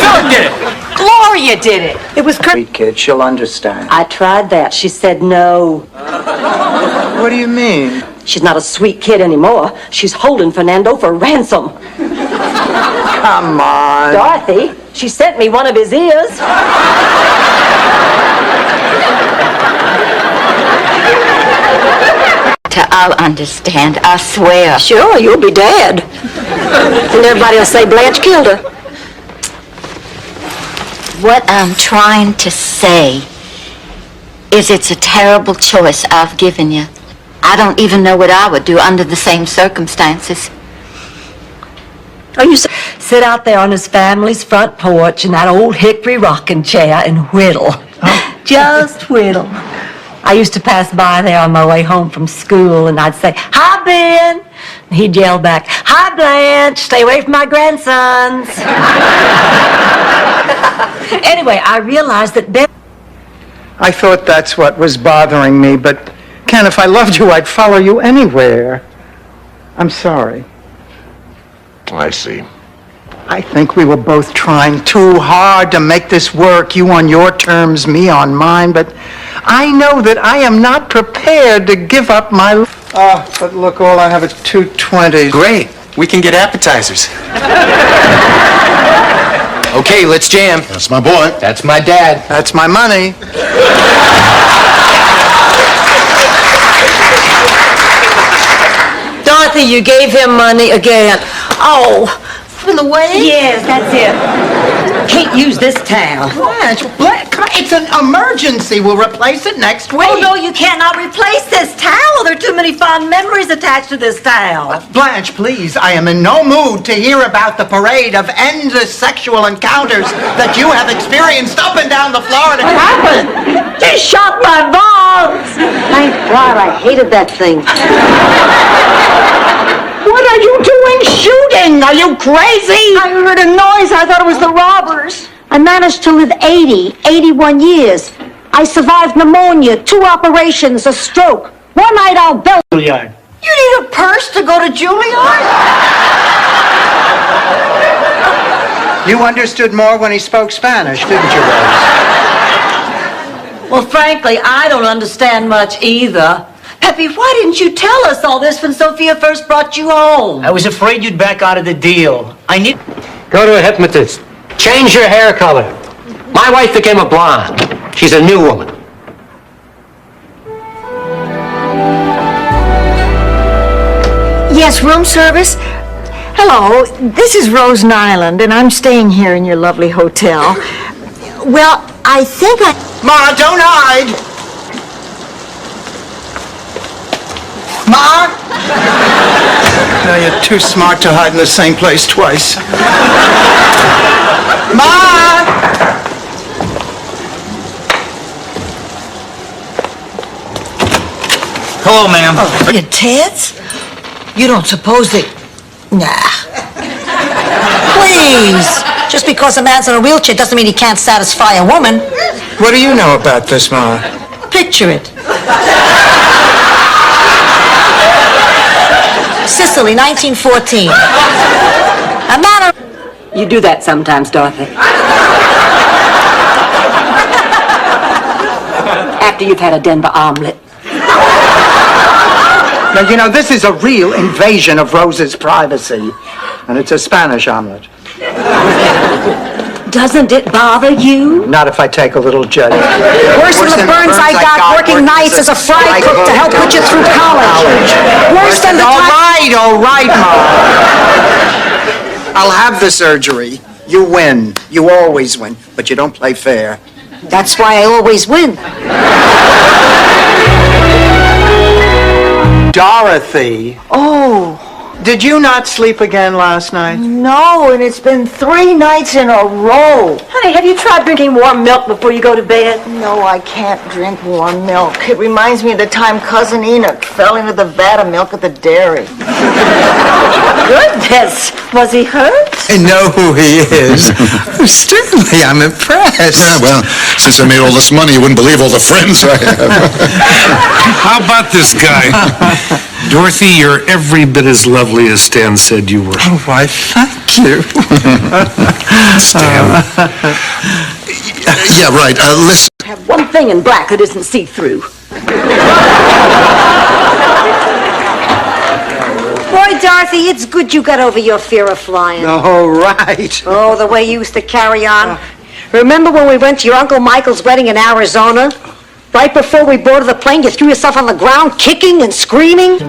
Philip did it. Gloria did it. It was Sweet kid, she'll understand. I tried that. She said no. What do you mean? She's not a sweet kid anymore. She's holding Fernando for ransom. Come on. Dorothy, she sent me one of his ears. I'll understand, I swear. Sure, you'll be dead. And everybody will say Blanche killed her. What I'm trying to say is it's a terrible choice I've given you. I don't even know what I would do under the same circumstances. Oh, you sit out there on his family's front porch in that old hickory rocking chair and whittle. Just whittle. I used to pass by there on my way home from school, and I'd say, "Hi, Ben." And he'd yell back, "Hi, Blanche. Stay away from my grandsons." Anyway, I realized that Ben... I thought that's what was bothering me, but Ken, if I loved you, I'd follow you anywhere. I'm sorry. I see. I think we were both trying too hard to make this work, you on your terms, me on mine, but I know that I am not prepared to give up my... but look, all I have is 220. Great. We can get appetizers. Okay, let's jam. That's my boy. That's my dad. That's my money. Dorothy, you gave him money again. Oh, In the way? yes, that's it. Can't use this towel. Blanche, it's an emergency. We'll replace it next week. Oh, no, you cannot replace this towel. There are too many fond memories attached to this towel. Blanche, please, I am in no mood to hear about the parade of endless sexual encounters that you have experienced up and down the Florida. What happened? You shot my balls. Thank God, I hated that thing. What are you doing shooting? Are you crazy? I heard a noise. I thought it was the robbers. I managed to live 81 years. I survived pneumonia, 2 operations, a stroke. One night I'll belt. Juilliard. You need a purse to go to Juilliard? You understood more when he spoke Spanish, didn't you, Rose? Well, frankly, I don't understand much either. Peppy, why didn't you tell us all this when Sophia first brought you home? I was afraid you'd back out of the deal. I need... Go to a hypnotist. Change your hair color. My wife became a blonde. She's a new woman. Yes, room service? Hello, this is Rose Nyland, and I'm staying here in your lovely hotel. Well, I think I... Ma, don't hide! Ma? No, you're too smart to hide in the same place twice. Ma! Hello, ma'am. Oh, your tits? You don't suppose they... Nah. Please! Just because a man's in a wheelchair doesn't mean he can't satisfy a woman. What do you know about this, Ma? Picture it. Sicily, 1914. A man... You do that sometimes, Dorothy. After you've had a Denver omelet. Now, you know, this is a real invasion of Rose's privacy. And it's a Spanish omelet. Doesn't it bother you? Not if I take a little judge. Worse than the burns I got working nights as a fry cook to help put you through college. Worse than the time... All right, Ma. I'll have the surgery. You win. You always win. But you don't play fair. That's why I always win. Dorothy. Oh, Did you not sleep again last night? no, and it's been 3 nights in a row. Honey, have you tried drinking warm milk before you go to bed? No, I can't drink warm milk. It reminds me of the time Cousin Enoch fell into the vat of milk at the dairy. Goodness, was he hurt? I know who he is. Certainly, I'm impressed. Yeah, well, since I made all this money, you wouldn't believe all the friends I have. How about this guy? Dorothy, you're every bit as lovely as Stan said you were. Oh, why, thank you. Stan. Yeah, right. Listen. Have one thing in black that isn't see-through. Boy, Dorothy, it's good you got over your fear of flying. All right. Oh, the way you used to carry on. Remember when we went to your Uncle Michael's wedding in Arizona? Right before we boarded the plane, you threw yourself on the ground, kicking and screaming.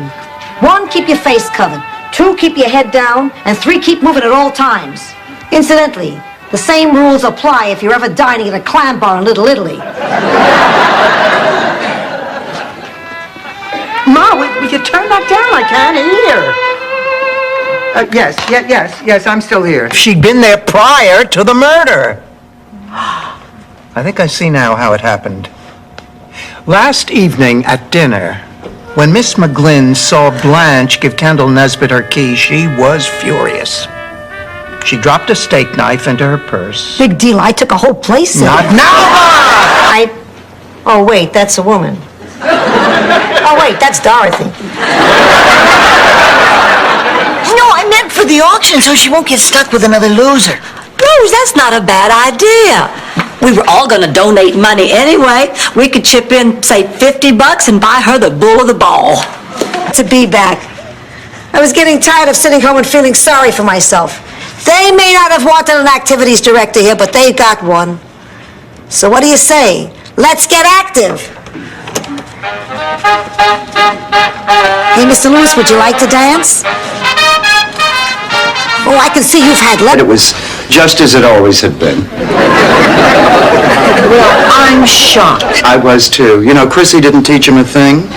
1, keep your face covered. 2, keep your head down. And 3, keep moving at all times. Incidentally, the same rules apply if you're ever dining at a clam bar in Little Italy. Ma, will you turn that down? I can't hear. Yes, I'm still here. She'd been there prior to the murder. I think I see now how it happened. Last evening at dinner, when Miss McGlynn saw Blanche give Kendall Nesbitt her key, she was furious. She dropped a steak knife into her purse. Big deal, I took a whole place in. Not now! Oh, wait, that's a woman. Oh, wait, that's Dorothy. No, I meant for the auction so she won't get stuck with another loser. Rose, that's not a bad idea. We were all going to donate money anyway. We could chip in, say, $50 and buy her the bull of the ball. To be back. I was getting tired of sitting home and feeling sorry for myself. They may not have wanted an activities director here, but they got one. So what do you say? Let's get active. Hey, Mr. Lewis, would you like to dance? Oh, I can see you've had But it was just as it always had been. Well, I'm shocked. I was too. You know, Chrissy didn't teach him a thing.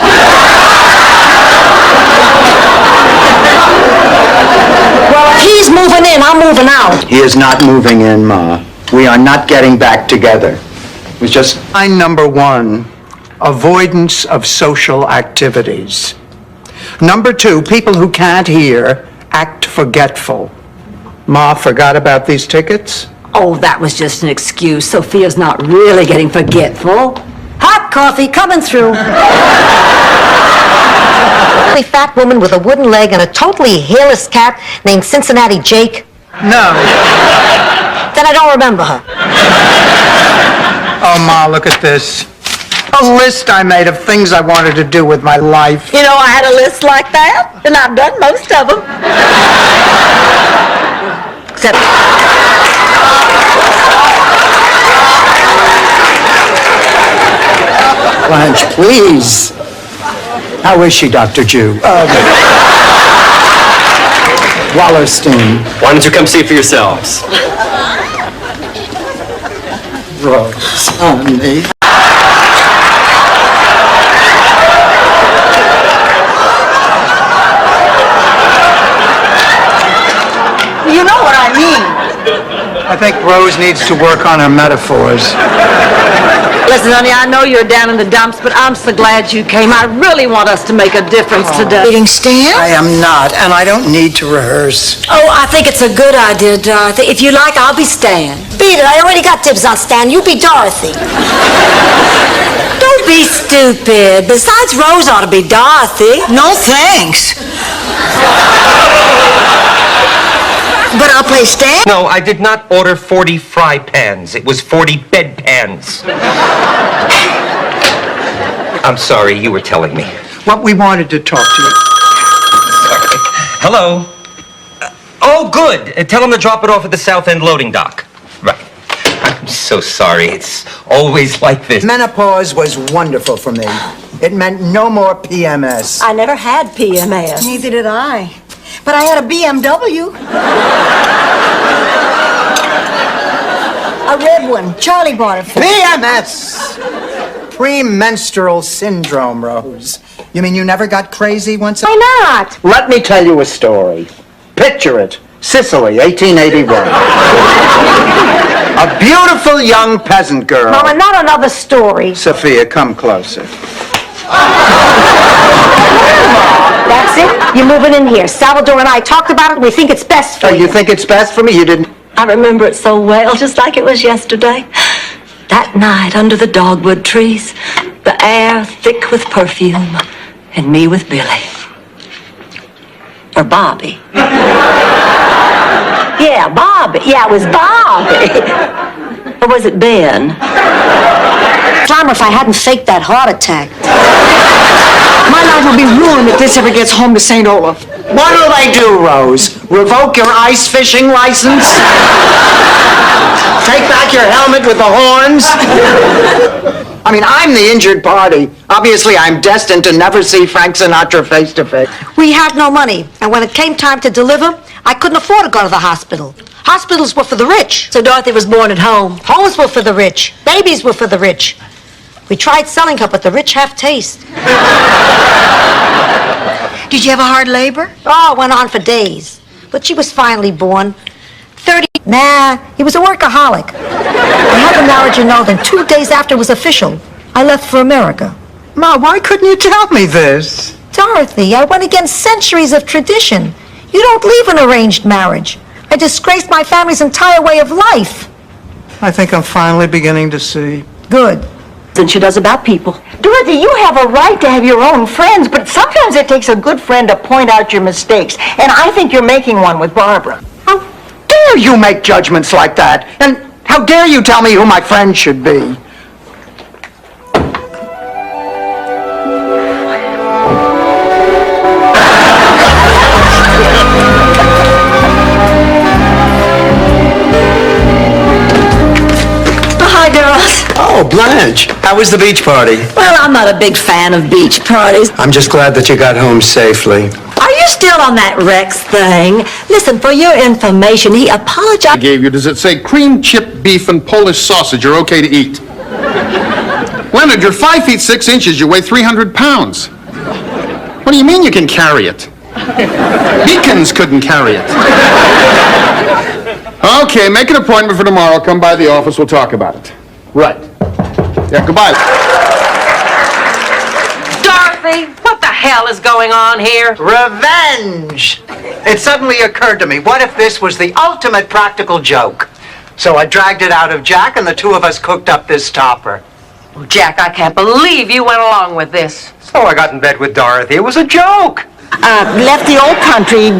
Well, he's moving in, I'm moving out. He is not moving in, Ma. We are not getting back together. It was just line number 1, avoidance of social activities. Number 2, people who can't hear act forgetful. Ma forgot about these tickets? Oh, that was just an excuse. Sophia's not really getting forgetful. Hot coffee coming through. A fat woman with a wooden leg and a totally hairless cat named Cincinnati Jake. No. Then I don't remember her. Oh, Ma, look at this. A list I made of things I wanted to do with my life. You know, I had a list like that, and I've done most of them. Except... Blanche, please. How is she, Dr. Jew? Wallerstein. Why don't you come see for yourselves? Rose, honey. You know what I mean. I think Rose needs to work on her metaphors. Listen, honey, I know you're down in the dumps, but I'm so glad you came. I really want us to make a difference today. Meeting Stan? I am not, and I don't need to rehearse. Oh, I think it's a good idea, Dorothy. If you like, I'll be Stan. Beat it, I already got dibs on Stan. You be Dorothy. Don't be stupid. Besides, Rose ought to be Dorothy. No thanks. But I'll play Stan? No, I did not order 40 fry pans. It was 40 bedpans. I'm sorry, you were telling me. What we wanted to talk to you. Sorry. Hello. Oh, good. Tell him to drop it off at the South End loading dock. Right. I'm so sorry. It's always like this. Menopause was wonderful for me. It meant no more PMS. I never had PMS. Neither did I. But I had a BMW. A red one. Charlie bought it for me. PMS! Premenstrual syndrome, Rose. You mean you never got crazy once? Why not? Let me tell you a story. Picture it. Sicily, 1881. A beautiful young peasant girl. Mama, not another story. Sophia, come closer. That's That's it. You're moving in here. Salvador and I talked about it. We think it's best for Oh, you. you think it's best for me? You didn't... I remember it so well, just like it was yesterday. That night under the dogwood trees, the air thick with perfume, and me with Billy. Or Bobby. Yeah, Bobby. Yeah, it was Bobby. Or was it Ben? Climber, if I hadn't faked that heart attack. My life will be ruined if this ever gets home to St. Olaf. What'll they do, Rose? Revoke your ice fishing license? Take back your helmet with the horns? I mean, I'm the injured party. Obviously, I'm destined to never see Frank Sinatra face to face. We had no money, and when it came time to deliver, I couldn't afford to go to the hospital. Hospitals were for the rich. So Dorothy was born at home. Homes were for the rich. Babies were for the rich. We tried selling her, but the rich have taste. Did you have a hard labor? Oh, it went on for days. But she was finally born. 30... Nah, he was a workaholic. I had the knowledge, you know, then 2 days after it was official, I left for America. Ma, why couldn't you tell me this? Dorothy, I went against centuries of tradition. You don't leave an arranged marriage. I disgraced my family's entire way of life. I think I'm finally beginning to see. Good. Than she does about people. Dorothy, you have a right to have your own friends, but sometimes it takes a good friend to point out your mistakes. And I think you're making one with Barbara. How dare you make judgments like that? And how dare you tell me who my friend should be? Oh, Blanche, how was the beach party? Well, I'm not a big fan of beach parties. I'm just glad that you got home safely. Are you still on that Rex thing? Listen, for your information, he apologized. Gave you, does it say cream chip beef and Polish sausage are okay to eat? Leonard, you're 5 feet 6 inches, you weigh 300 pounds. What do you mean you can carry it? Beacons couldn't carry it. Okay, make an appointment for tomorrow. Come by the office, we'll talk about it. Right. Yeah, goodbye. Dorothy, what the hell is going on here? Revenge! It suddenly occurred to me, what if this was the ultimate practical joke? So I dragged it out of Jack, and the two of us cooked up this topper. Oh, Jack, I can't believe you went along with this. So I got in bed with Dorothy. It was a joke. Left the old country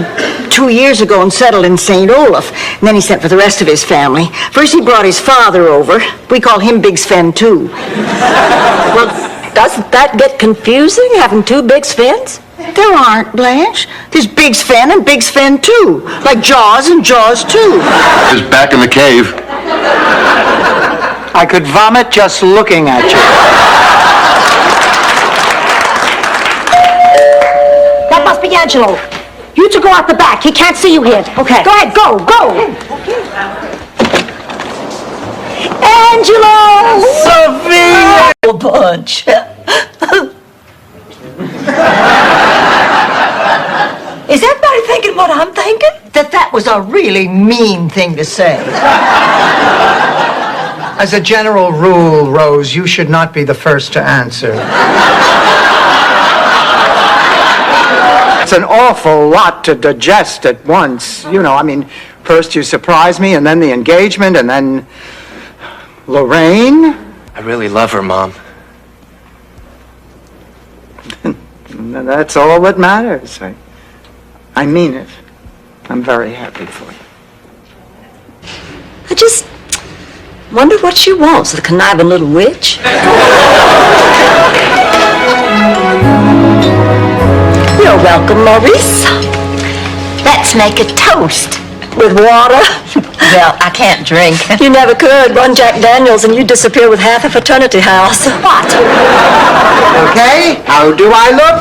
2 years ago and settled in St. Olaf. And then he sent for the rest of his family. First he brought his father over. We call him Big Sven, too. Well, doesn't that get confusing, having two Big Svens? There aren't, Blanche. There's Big Sven and Big Sven, too. Like Jaws and Jaws, too. He's back in the cave. I could vomit just looking at you. That must be Angelo. You two go out the back. He can't see you here. Okay. Go ahead, go. Angelo! Sophia! A bunch. Is everybody thinking what I'm thinking? That was a really mean thing to say. As a general rule, Rose, you should not be the first to answer. It's an awful lot to digest at once. You know, I mean, first you surprise me, and then the engagement, and then Lorraine. I really love her, Mom. And that's all that matters. I mean it. I'm very happy for you. I just wonder what she wants, the conniving little witch. You're welcome, Maurice. Let's make a toast. With water? Well, I can't drink. You never could. Run Jack Daniels and you'd disappear with half a fraternity house. What? Okay, how do I look?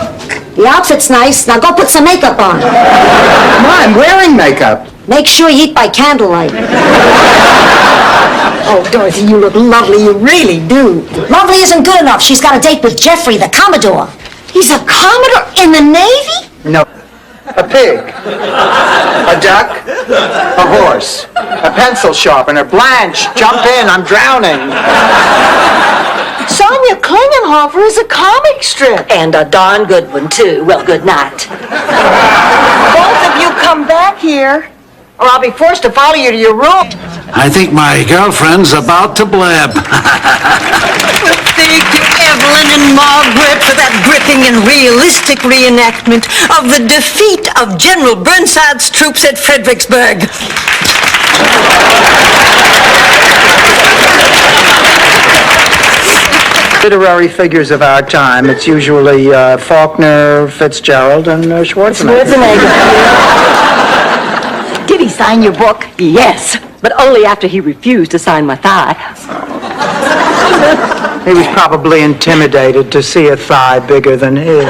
The outfit's nice. Now go put some makeup on. Come on, I'm wearing makeup. Make sure you eat by candlelight. Oh, Dorothy, you look lovely. You really do. Lovely isn't good enough. She's got a date with Jeffrey, the Commodore. He's a Commodore in the Navy? No. A pig. A duck. A horse. A pencil sharpener. Blanche, jump in. I'm drowning. Sonia Klingenhofer is a comic strip. And a darn good one, too. Well, good night. Both of you come back here, or I'll be forced to follow you to your room. I think my girlfriend's about to blab. Thank you, Evelyn and Margaret, for that gripping and realistic reenactment of the defeat of General Burnside's troops at Fredericksburg. Literary figures of our time. It's usually Faulkner, Fitzgerald, and Schwarzenegger. Did he sign your book? Yes, but only after he refused to sign my thigh. He was probably intimidated to see a thigh bigger than his.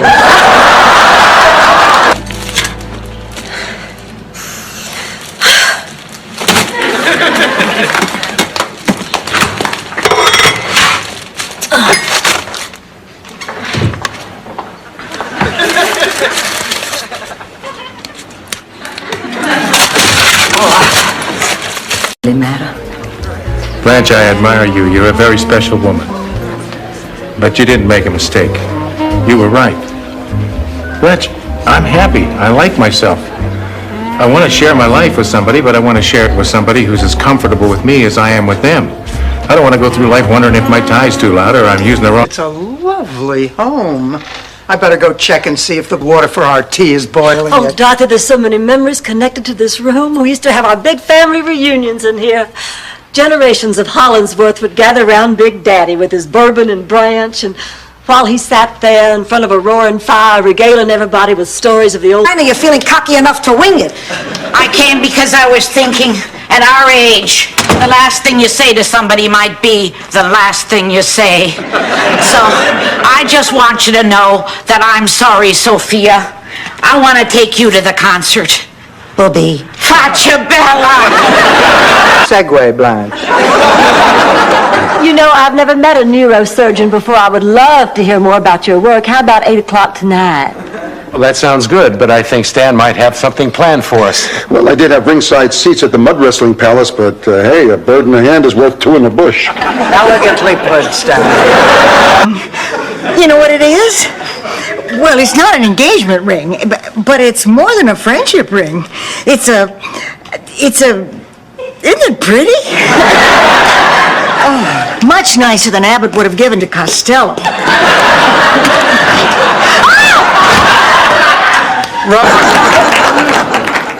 Blanche, I admire you. You're a very special woman. But you didn't make a mistake. You were right. Blanche, I'm happy. I like myself. I want to share my life with somebody, but I want to share it with somebody who's as comfortable with me as I am with them. I don't want to go through life wondering if my tie's too loud or I'm using the wrong... It's a lovely home. I better go check and see if the water for our tea is boiling Oh, yet. Dorothy, there's so many memories connected to this room. We used to have our big family reunions in here. Generations of Hollinsworth would gather around Big Daddy with his bourbon and branch, and while he sat there in front of a roaring fire, regaling everybody with stories of the old... I know you're feeling cocky enough to wing it. I came because I was thinking, at our age, the last thing you say to somebody might be the last thing you say. So, I just want you to know that I'm sorry, Sophia. I want to take you to the concert. Booby. Facciabella! Segway, Blanche. You know, I've never met a neurosurgeon before. I would love to hear more about your work. How about 8 o'clock tonight? Well, that sounds good, but I think Stan might have something planned for us. Well, I did have ringside seats at the Mud Wrestling Palace, but hey, a bird in the hand is worth two in the bush. Elegantly put, Stan. You know what it is? Well, it's not an engagement ring, but it's more than a friendship ring. Isn't it pretty? Oh, much nicer than Abbott would have given to Costello.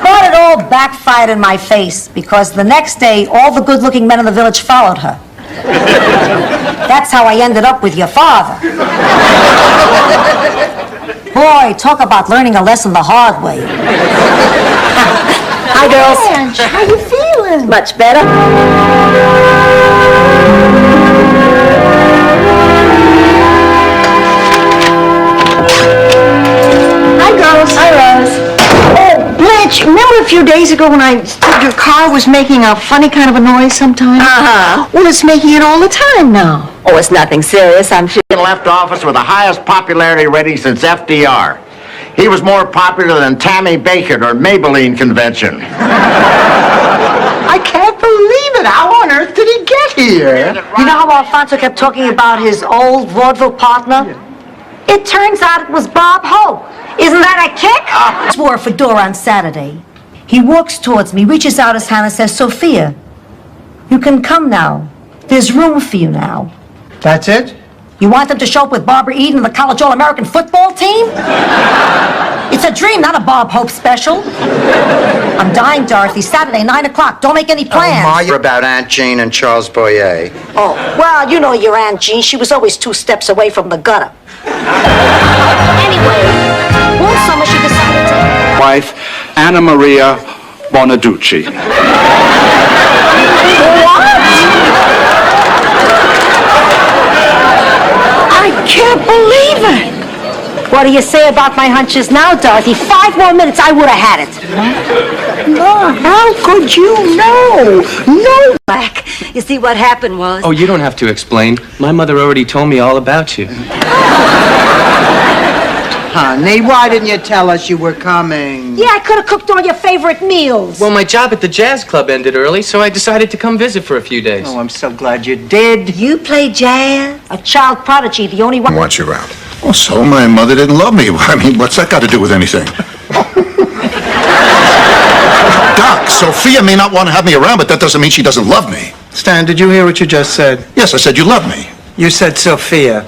But it all backfired in my face because the next day, all the good-looking men in the village followed her. That's how I ended up with your father. Boy, talk about learning a lesson the hard way. Hi, girls. Blanche, how you feeling? Much better. Hi, girls. Hi, Rose. Oh, Blanche, remember a few days ago when I said your car was making a funny kind of a noise sometimes? Uh-huh. Well, it's making it all the time now. Oh, it's nothing serious, I'm sure. Left office with the highest popularity rating since FDR. He was more popular than Tammy Baker or Maybelline convention. I can't believe it. How on earth did he get here? You know how Alfonso kept talking about his old vaudeville partner? It turns out it was Bob Hope. Isn't that a kick? I swore for door on Saturday. He walks towards me, reaches out his hand and says, Sophia, you can come now. There's room for you now. That's it? You want them to show up with Barbara Eden and the College All-American football team? It's a dream, not a Bob Hope special. I'm dying, Dorothy. Saturday, 9 o'clock. Don't make any plans. Ma, you're about Aunt Jean and Charles Boyer. Oh, well, you know your Aunt Jean. She was always 2 steps away from the gutter. Anyway, one summer she decided to... Wife, Anna Maria Bonaducci. I can't believe it. What do you say about my hunches now, Dorothy? 5 more minutes, I would have had it. No, how could you know? No. Back. You see, what happened was... Oh, you don't have to explain. My mother already told me all about you. honey, why didn't you tell us you were coming? Yeah, I could have cooked all your favorite meals. Well, my job at the jazz club ended early, so I decided to come visit for a few days. Oh, I'm so glad you did. You play jazz? A child prodigy, the only one. Want you around. Well, so my mother didn't love me. I mean, what's that got to do with anything? Doc, Sophia may not want to have me around, but that doesn't mean she doesn't love me. Stan, did you hear what you just said? Yes, I said you love me. You said Sophia.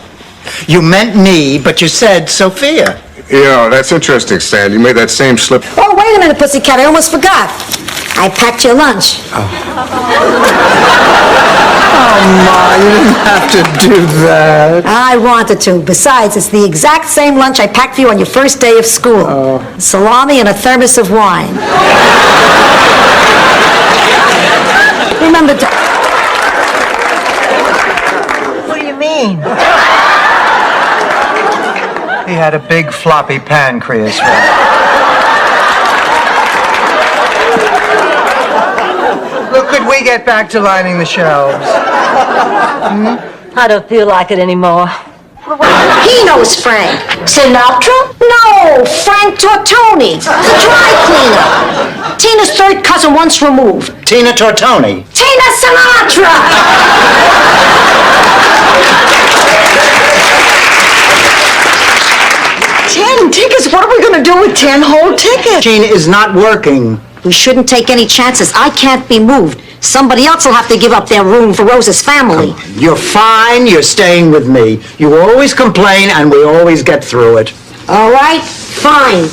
You meant me, but you said Sophia. Yeah, that's interesting, Stan. You made that same slip. Oh, wait a minute, Pussycat. I almost forgot. I packed your lunch. Oh, Ma, you didn't have to do that. I wanted to. Besides, it's the exact same lunch I packed for you on your first day of school. Salami and a thermos of wine. Remember to... What do you mean? He had a big floppy pancreas. Look, could we get back to lining the shelves? I don't feel like it anymore. He knows Frank. Sinatra? No, Frank Tortoni, the dry cleaner. Tina's third cousin once removed. Tina Tortoni. Tina Sinatra! $10 tickets? What are we going to do with 10 whole tickets? Gene is not working. We shouldn't take any chances. I can't be moved. Somebody else will have to give up their room for Rose's family. You're fine. You're staying with me. You always complain, and we always get through it. All right, fine.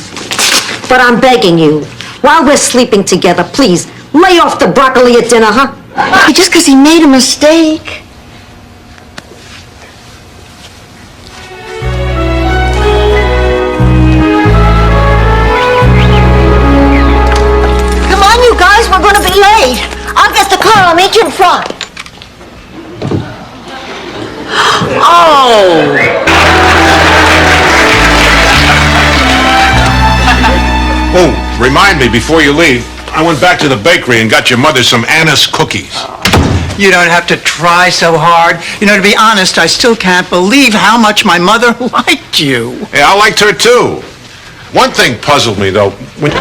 But I'm begging you, while we're sleeping together, please, lay off the broccoli at dinner, huh? Just because he made a mistake. Come on, you guys, we're going to be late. I'll get the car. I'll meet you in front. Oh! Oh, remind me before you leave, I went back to the bakery and got your mother some anise cookies. You don't have to try so hard. You know, to be honest, I still can't believe how much my mother liked you. Yeah, I liked her too. One thing puzzled me though. When